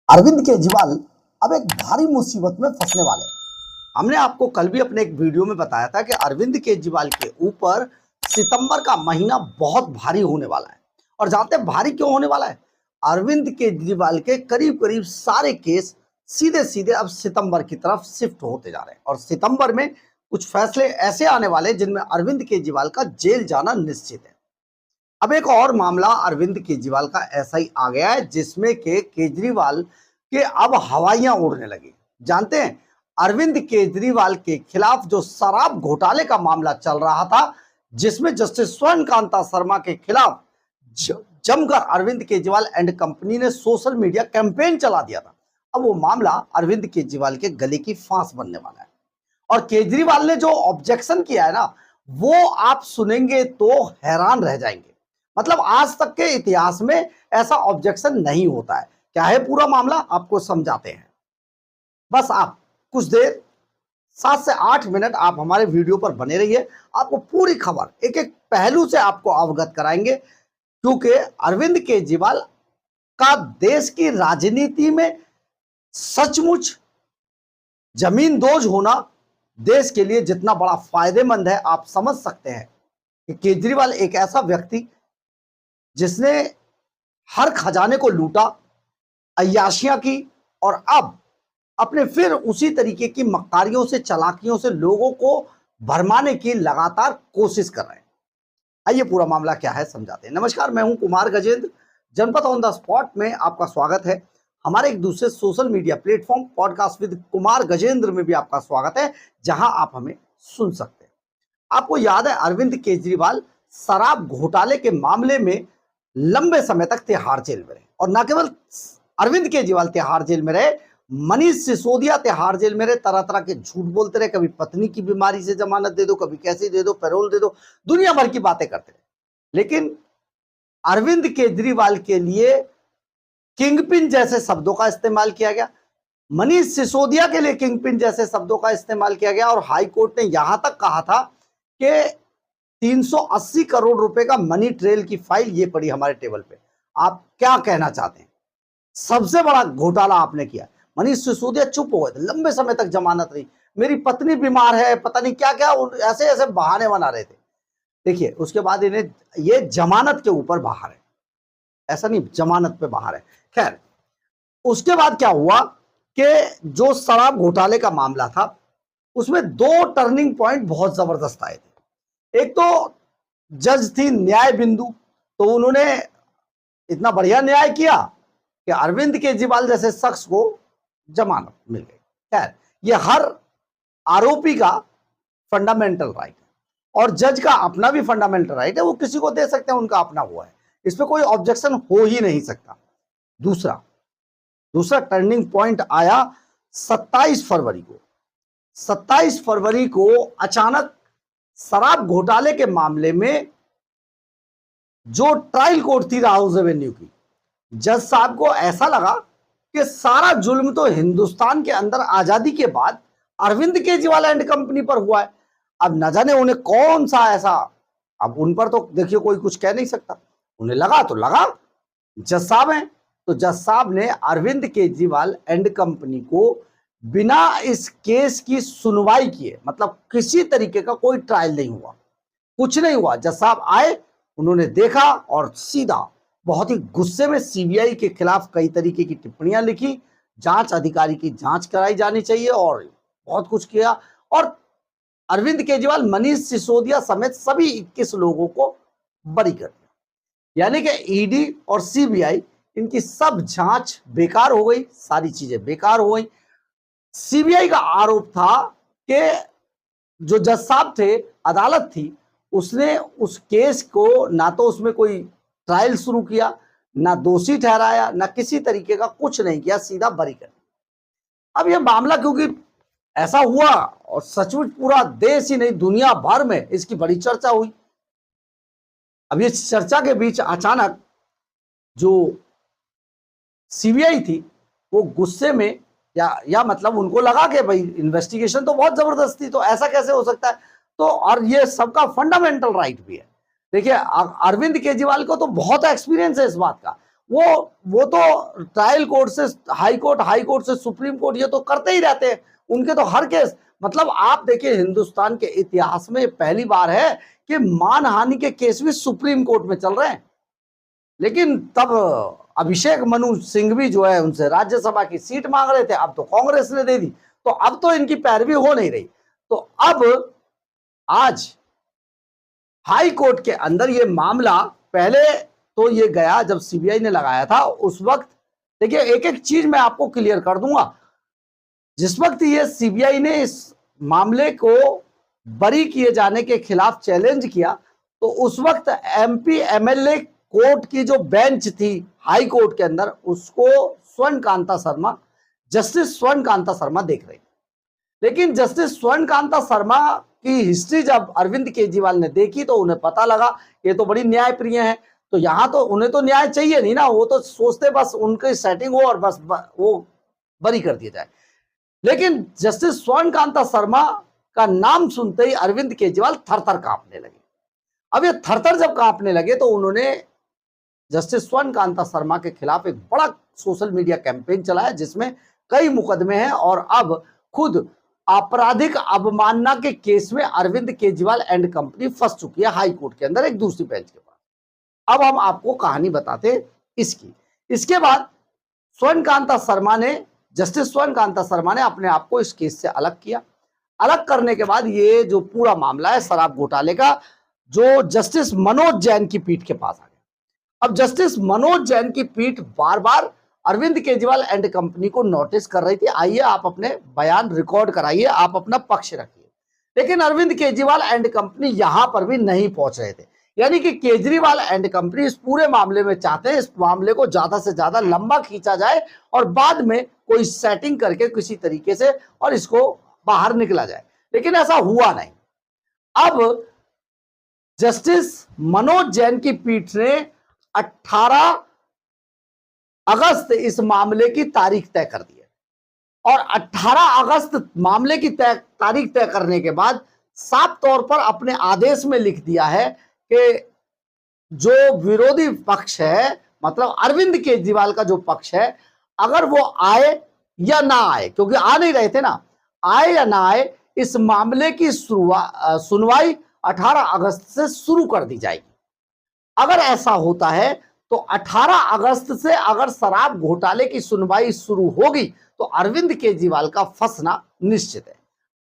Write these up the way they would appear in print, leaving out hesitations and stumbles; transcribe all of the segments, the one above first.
अरविंद केजरीवाल अब एक भारी मुसीबत में फंसने वाले हैं। हमने आपको कल भी अपने एक वीडियो में बताया था कि अरविंद केजरीवाल के ऊपर सितंबर का महीना बहुत भारी होने वाला है। और जानते हैं भारी क्यों होने वाला है? अरविंद केजरीवाल के करीब करीब सारे केस सीधे सीधे अब सितंबर की तरफ शिफ्ट होते जा रहे हैं और सितंबर में कुछ फैसले ऐसे आने वाले जिनमें अरविंद केजरीवाल का जेल जाना निश्चित है। अब एक और मामला अरविंद केजरीवाल का ऐसा ही आ गया है जिसमें के केजरीवाल के अब हवाइयां उड़ने लगी। जानते हैं अरविंद केजरीवाल के खिलाफ जो शराब घोटाले का मामला चल रहा था, जिसमें जस्टिस स्वर्ण कांता शर्मा के खिलाफ जमकर अरविंद केजरीवाल एंड कंपनी ने सोशल मीडिया कैंपेन चला दिया था। अब वो मामला अरविंद केजरीवाल के गले की फांस बनने वाला है और केजरीवाल ने जो ऑब्जेक्शन किया है ना, वो आप सुनेंगे तो हैरान रह जाएंगे। मतलब आज तक के इतिहास में ऐसा ऑब्जेक्शन नहीं होता है। क्या है पूरा मामला, आपको समझाते हैं। बस आप कुछ देर 7 से 8 मिनट आप हमारे वीडियो पर बने रहिए। आपको पूरी खबर एक एक पहलू से आपको अवगत कराएंगे, क्योंकि अरविंद केजरीवाल का देश की राजनीति में सचमुच जमीन दोज होना देश के लिए जितना बड़ा फायदेमंद है, आप समझ सकते हैं कि केजरीवाल एक ऐसा व्यक्ति जिसने हर खजाने को लूटा, अय्याशियां की और अब अपने फिर उसी तरीके की मक्कारियों से, चालाकियों से लोगों को भरमाने की लगातार कोशिश कर रहे हैं। आइए पूरा मामला क्या है समझाते हैं। नमस्कार, मैं हूं कुमार गजेंद्र। जनपद ऑन द स्पॉट में आपका स्वागत है। हमारे एक दूसरे social media platform podcast with Kumar Gajendra में भी आपका स्वागत है, जहां आप हमें सुन सकते हैं। आपको याद है अरविंद केजरीवाल शराब घोटाले के मामले में लंबे समय तक तिहाड़ जेल में रहे और न केवल अरविंद केजरीवाल तिहाड़ जेल में रहे, मनीष सिसोदिया तिहाड़ जेल में रहे। तरह तरह के झूठ बोलते रहे, कभी पत्नी की बीमारी से जमानत दे दो, कभी कैसे दे दो, पैरोल दे दो, दुनिया भर की बातें करते रहे। लेकिन अरविंद केजरीवाल के लिए किंगपिन जैसे शब्दों का इस्तेमाल किया गया, मनीष सिसोदिया के लिए किंगपिन जैसे शब्दों का इस्तेमाल किया गया और हाई कोर्ट ने यहां तक कहा था कि 380 करोड़ रुपए का मनी ट्रेल की फाइल ये पड़ी हमारे टेबल पे। आप क्या कहना चाहते हैं? सबसे बड़ा घोटाला आपने किया। मनीष सिसोदिया चुप हो गए थे, लंबे समय तक जमानत रही, मेरी पत्नी बीमार है, पता नहीं क्या क्या ऐसे ऐसे बहाने बना रहे थे। देखिए उसके बाद इन्हें ये जमानत के ऊपर बाहर है, ऐसा नहीं जमानत पे बाहर है। खैर उसके बाद क्या हुआ कि जो शराब घोटाले का मामला था उसमें 2 टर्निंग पॉइंट बहुत जबरदस्त आए थे। एक तो जज थी न्याय बिंदु, तो उन्होंने इतना बढ़िया न्याय किया कि अरविंद केजरीवाल जैसे शख्स को जमानत मिल गई। खैर ये हर आरोपी का फंडामेंटल राइट है और जज का अपना भी फंडामेंटल राइट है, वो किसी को दे सकते हैं, उनका अपना हुआ है, इसमें कोई ऑब्जेक्शन हो ही नहीं सकता। दूसरा टर्निंग पॉइंट आया 27 फरवरी को। 27 फरवरी को अचानक शराब घोटाले के मामले में जो ट्रायल कोर्ट थी राहुल एवेन्यू की, जज साहब को ऐसा लगा कि सारा जुल्म तो हिंदुस्तान के अंदर आजादी के बाद अरविंद केजरीवाल एंड कंपनी पर हुआ है। अब न जाने उन्हें कौन सा ऐसा, अब उन पर तो देखिए कोई कुछ कह नहीं सकता, उन्हें लगा तो लगा, जज साहब हैं, तो जज साहब ने अरविंद केजरीवाल एंड कंपनी को बिना इस केस की सुनवाई किए, मतलब किसी तरीके का कोई ट्रायल नहीं हुआ, कुछ नहीं हुआ, जज साहब आए, उन्होंने देखा और सीधा बहुत ही गुस्से में सीबीआई के खिलाफ कई तरीके की टिप्पणियां लिखी, जांच अधिकारी की जांच कराई जानी चाहिए और बहुत कुछ किया और अरविंद केजरीवाल, मनीष सिसोदिया समेत सभी 21 लोगों को बरी कर दिया। यानी कि ईडी और सीबीआई, इनकी सब जांच बेकार हो गई, सारी चीजें बेकार हो गई। सीबीआई का आरोप था कि जो जज साहब थे, अदालत थी, उसने उस केस को ना तो उसमें कोई ट्रायल शुरू किया, ना दोषी ठहराया, ना किसी तरीके का कुछ नहीं किया, सीधा बरी कर दिया। अब यह मामला क्योंकि ऐसा हुआ और सचमुच पूरा देश ही नहीं दुनिया भर में इसकी बड़ी चर्चा हुई। अब इस चर्चा के बीच अचानक जो सीबीआई थी वो गुस्से में या मतलब उनको लगा कि भाई इन्वेस्टिगेशन तो बहुत जबरदस्त थी, तो ऐसा कैसे हो सकता है, तो और ये सबका फंडामेंटल राइट भी है। देखिए अरविंद केजरीवाल को तो बहुत एक्सपीरियंस है इस बात का, वो तो ट्रायल कोर्ट से हाई कोर्ट से सुप्रीम कोर्ट ये तो करते ही रहते हैं। उनके तो हर केस, मतलब आप देखिए हिंदुस्तान के इतिहास में पहली बार है कि मानहानि के केस भी सुप्रीम कोर्ट में चल रहे हैं। लेकिन तब अभिषेक मनु सिंघवी जो है उनसे राज्यसभा की सीट मांग रहे थे, अब तो कांग्रेस ने दे दी, तो अब तो इनकी पैरवी हो नहीं रही। तो अब आज हाई कोर्ट के अंदर ये मामला, पहले तो ये गया जब सीबीआई ने लगाया था उस वक्त, देखिए एक एक चीज मैं आपको क्लियर कर दूंगा। जिस वक्त ये सीबीआई ने इस मामले को बरी किए जाने के खिलाफ चैलेंज किया, तो उस वक्त एमपी एमएलए कोर्ट की जो बेंच थी हाई कोर्ट के अंदर, उसको जस्टिस स्वर्ण कांता शर्मा देख रही। लेकिन जस्टिस स्वर्ण कांता शर्मा की हिस्ट्री जब अरविंद केजरीवाल ने देखी तो उन्हें पता लगा ये तो बड़ी न्यायप्रिय है, तो यहां तो उन्हें तो न्याय चाहिए नहीं ना, वो तो सोचते बस उनकी सेटिंग हो और बस वो बरी कर दिया जाए। लेकिन जस्टिस स्वर्ण कांता शर्मा का नाम सुनते ही अरविंद केजरीवाल थरथर कांपने लगे। अब ये थरथर जब कांपने लगे तो उन्होंने जस्टिस स्वर्ण कांता शर्मा के खिलाफ एक बड़ा सोशल मीडिया कैंपेन चलाया जिसमें कई मुकदमे हैं, और अब खुद आपराधिक अवमानना के केस में अरविंद केजरीवाल एंड कंपनी फंस चुकी है हाई कोर्ट के अंदर एक दूसरी बेंच के पास। अब हम आपको कहानी बताते इसकी। इसके बाद जस्टिस स्वर्ण कांता शर्मा ने अपने आप को इस केस से अलग किया। अलग करने के बाद ये जो पूरा मामला है शराब घोटाले का, जो जस्टिस मनोज जैन की पीठ के पास आ गया। अब जस्टिस मनोज जैन की पीठ बार बार अरविंद केजरीवाल एंड कंपनी को नोटिस कर रही थी, आइए आप अपने बयान रिकॉर्ड कराइए, आप अपना पक्ष रखिए। लेकिन अरविंद केजरीवाल एंड कंपनी यहां पर भी नहीं पहुंच रहे थे। यानी कि केजरीवाल एंड कंपनी इस पूरे मामले में चाहते हैं इस मामले को ज्यादा से ज्यादा लंबा खींचा जाए और बाद में कोई सेटिंग करके किसी तरीके से और इसको बाहर निकला जाए, लेकिन ऐसा हुआ नहीं। अब जस्टिस मनोज जैन की पीठ ने 18 अगस्त इस मामले की तारीख तय कर दी है, और 18 अगस्त मामले की तारीख तय करने के बाद साफ तौर पर अपने आदेश में लिख दिया है कि जो विरोधी पक्ष है, मतलब अरविंद केजरीवाल का जो पक्ष है, अगर वो आए या ना आए, क्योंकि आ नहीं रहे थे ना, आए या ना आए, इस मामले की सुनवाई 18 अगस्त से शुरू कर दी जाएगी। अगर ऐसा होता है तो 18 अगस्त से अगर शराब घोटाले की सुनवाई शुरू होगी तो अरविंद केजरीवाल का फंसना निश्चित है।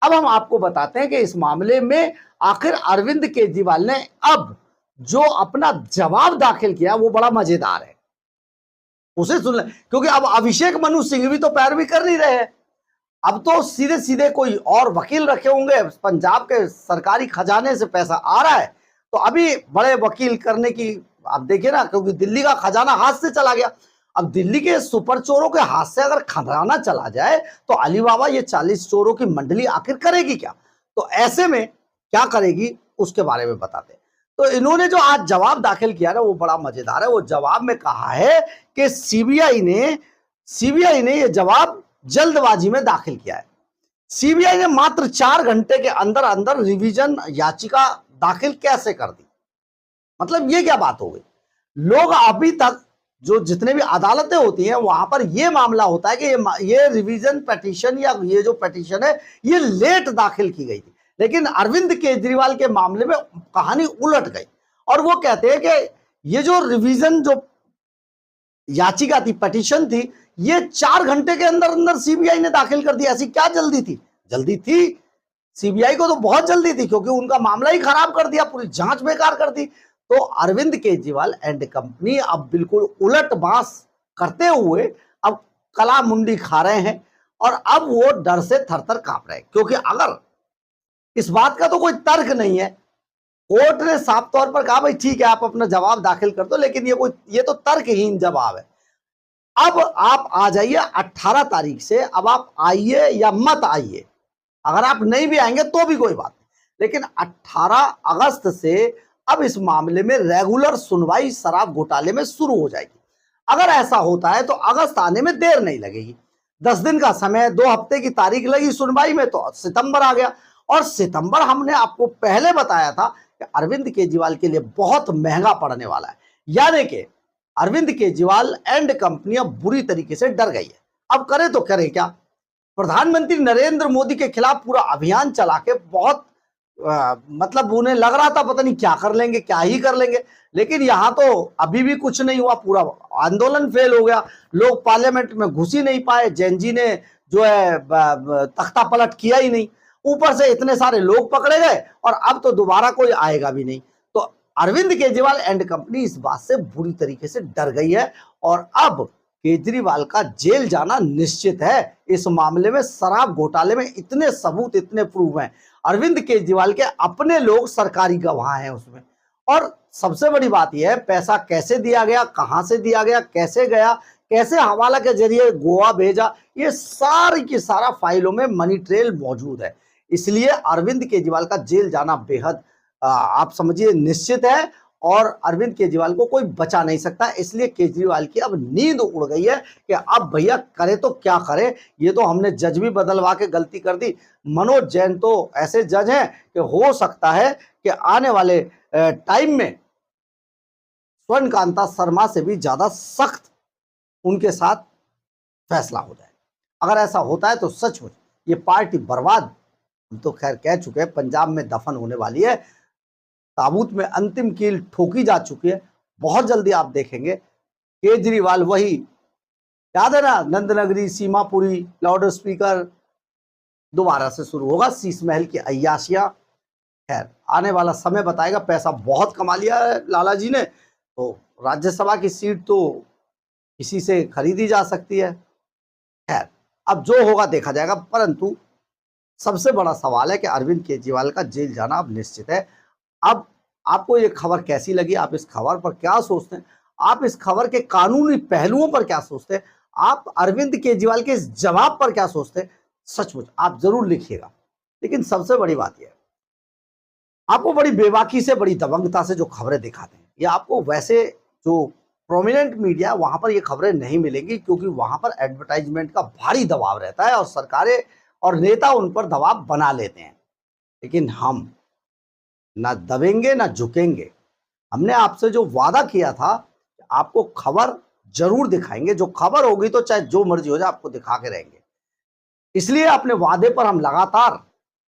अब हम आपको बताते हैं कि इस मामले में आखिर अरविंद केजरीवाल ने अब जो अपना जवाब दाखिल किया वो बड़ा मजेदार है, उसे सुन ले, क्योंकि अब अभिषेक मनु सिंघवी तो पैरवी कर नहीं रहे हैं। अब तो सीधे सीधे कोई और वकील रखे होंगे, पंजाब के सरकारी खजाने से पैसा आ रहा है, तो अभी बड़े वकील करने की, अब देखिए ना, क्योंकि दिल्ली का खजाना हाथ से चला गया। अब दिल्ली के सुपर चोरों के हाथ से अगर खजाना चला जाए तो अली बाबा ये 40 चोरों की मंडली आखिर करेगी क्या? तो ऐसे में क्या करेगी उसके बारे में बताते हैं। तो इन्होंने जो आज जवाब दाखिल किया ना वो बड़ा मजेदार है। वो जवाब में कहा है कि सीबीआई ने ये जवाब जल्दबाजी में दाखिल किया है। सीबीआई ने मात्र 4 घंटे के अंदर अंदर रिवीजन याचिका दाखिल कैसे कर दी? मतलब ये क्या बात हो गई? लोग अभी तक जो जितने भी अदालतें होती हैं वहां पर ये मामला होता है कि ये रिवीजन पिटीशन या ये जो पिटीशन है ये लेट दाखिल की गई थी, लेकिन अरविंद केजरीवाल के मामले में कहानी उलट गई और वो कहते हैं कि ये जो रिवीजन जो याचिका थी, पिटीशन थी, ये 4 घंटे के अंदर अंदर सीबीआई ने दाखिल कर दी। ऐसी क्या जल्दी थी? जल्दी थी, सीबीआई को तो बहुत जल्दी थी, क्योंकि उनका मामला ही खराब कर दिया, पूरी जांच बेकार कर दी। तो अरविंद केजरीवाल एंड कंपनी अब बिल्कुल उलट बांस करते हुए अब कला मुंडी खा रहे हैं और अब वो डर से थरथर कांप रहे हैं, क्योंकि अगर इस बात का तो कोई तर्क नहीं है, कोर्ट ने साफ तौर पर कहा भाई ठीक है आप अपना जवाब दाखिल कर दो, लेकिन ये तो तर्कहीन जवाब है। अब आप आ जाइए 18 तारीख से, अब आप आइए या मत आइए, अगर आप नहीं भी आएंगे तो भी कोई बात नहीं, लेकिन 18 अगस्त से अब इस मामले में रेगुलर सुनवाई शराब घोटाले में शुरू हो जाएगी। अगर ऐसा होता है तो अगस्त आने में देर नहीं लगेगी। 10 दिन का समय, 2 हफ्ते की तारीख लगी सुनवाई में, तो सितंबर आ गया। और सितंबर हमने आपको पहले बताया था कि अरविंद केजरीवाल के लिए बहुत महंगा पड़ने वाला है। यानी कि अरविंद केजरीवाल एंड कंपनी अब बुरी तरीके से डर गई है। अब करे तो करे क्या? प्रधानमंत्री नरेंद्र मोदी के खिलाफ पूरा अभियान चला के बहुत मतलब उन्हें लग रहा था पता नहीं क्या कर लेंगे, क्या ही कर लेंगे, लेकिन यहां तो अभी भी कुछ नहीं हुआ, पूरा आंदोलन फेल हो गया। लोग पार्लियामेंट में घुस ही नहीं पाए, जैन जी ने जो है तख्ता पलट किया ही नहीं, ऊपर से इतने सारे लोग पकड़े गए और अब तो दोबारा कोई आएगा भी नहीं। तो अरविंद केजरीवाल एंड कंपनी इस बात से बुरी तरीके से डर गई है और अब केजरीवाल का जेल जाना निश्चित है। इस मामले में शराब घोटाले में इतने सबूत, इतने प्रूफ हैं, अरविंद केजरीवाल के अपने लोग सरकारी गवाह हैं उसमें। और सबसे बड़ी बात यह है, पैसा कैसे दिया गया, कहां से दिया गया, कैसे गया, कैसे हवाला के जरिए गोवा भेजा, ये सारी की सारा फाइलों में मनी ट्रेल मौजूद है। इसलिए अरविंद केजरीवाल का जेल जाना बेहद आप समझिए निश्चित है और अरविंद केजरीवाल को कोई बचा नहीं सकता। इसलिए केजरीवाल की अब नींद उड़ गई है कि अब भैया करे तो क्या करे, ये तो हमने जज भी बदलवा के गलती कर दी। मनोज जैन तो ऐसे जज हैं कि हो सकता है कि आने वाले टाइम में स्वर्णकांता शर्मा से भी ज्यादा सख्त उनके साथ फैसला हो जाए। अगर ऐसा होता है तो सचमुच ये पार्टी बर्बाद, हम तो खैर कह चुके हैं, पंजाब में दफन होने वाली है, ताबूत में अंतिम कील ठोकी जा चुकी है। बहुत जल्दी आप देखेंगे केजरीवाल वही, याद है ना, नंदनगरी, सीमापुरी, लाउड स्पीकर दोबारा से शुरू होगा, शीश महल की अय्याशियां। खैर आने वाला समय बताएगा। पैसा बहुत कमा लिया है लाला जी ने, तो राज्यसभा की सीट तो किसी से खरीदी जा सकती है। खैर अब जो होगा देखा जाएगा, परंतु सबसे बड़ा सवाल है कि अरविंद केजरीवाल का जेल जाना अब निश्चित है। अब आपको ये खबर कैसी लगी, आप इस खबर पर क्या सोचते हैं, आप इस खबर के कानूनी पहलुओं पर क्या सोचते हैं, आप अरविंद केजरीवाल के इस जवाब पर क्या सोचते हैं, सचमुच आप जरूर लिखिएगा। लेकिन सबसे बड़ी बात यह है, आपको बड़ी बेबाकी से, बड़ी दबंगता से जो खबरें दिखाते हैं, ये आपको वैसे जो प्रोमिनेंट मीडिया वहां पर ये खबरें नहीं मिलेंगी, क्योंकि वहां पर एडवर्टाइजमेंट का भारी दबाव रहता है और सरकारें और नेता उन पर दबाव बना लेते हैं। लेकिन हम ना दबेंगे ना झुकेंगे। हमने आपसे जो वादा किया था, आपको खबर जरूर दिखाएंगे, जो खबर होगी तो चाहे जो मर्जी हो जाए आपको दिखा के रहेंगे। इसलिए अपने वादे पर हम लगातार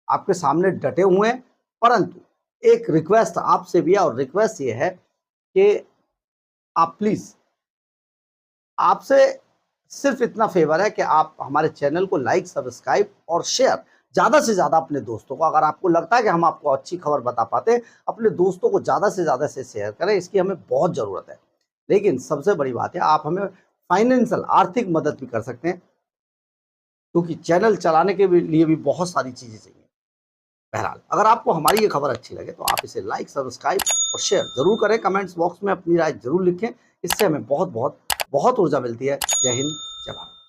आपके सामने डटे हुए हैं। परंतु एक रिक्वेस्ट आपसे भी है, और रिक्वेस्ट ये है कि आप प्लीज, आपसे सिर्फ इतना फेवर है कि आप हमारे चैनल को लाइक, सब्सक्राइब और शेयर ज्यादा से ज्यादा अपने दोस्तों को, अगर आपको लगता है कि हम आपको अच्छी खबर बता पाते हैं, अपने दोस्तों को ज्यादा से ज्यादा से शेयर करें, इसकी हमें बहुत जरूरत है। लेकिन सबसे बड़ी बात है, आप हमें फाइनेंशियल, आर्थिक मदद भी कर सकते हैं, क्योंकि चैनल चलाने के लिए भी बहुत सारी चीजें चाहिए। बहरहाल अगर आपको हमारी ये खबर अच्छी लगे तो आप इसे लाइक, सब्सक्राइब और शेयर जरूर करें। कमेंट्स बॉक्स में अपनी राय जरूर लिखें, इससे हमें बहुत बहुत बहुत ऊर्जा मिलती है। जय हिंद, जय भारत।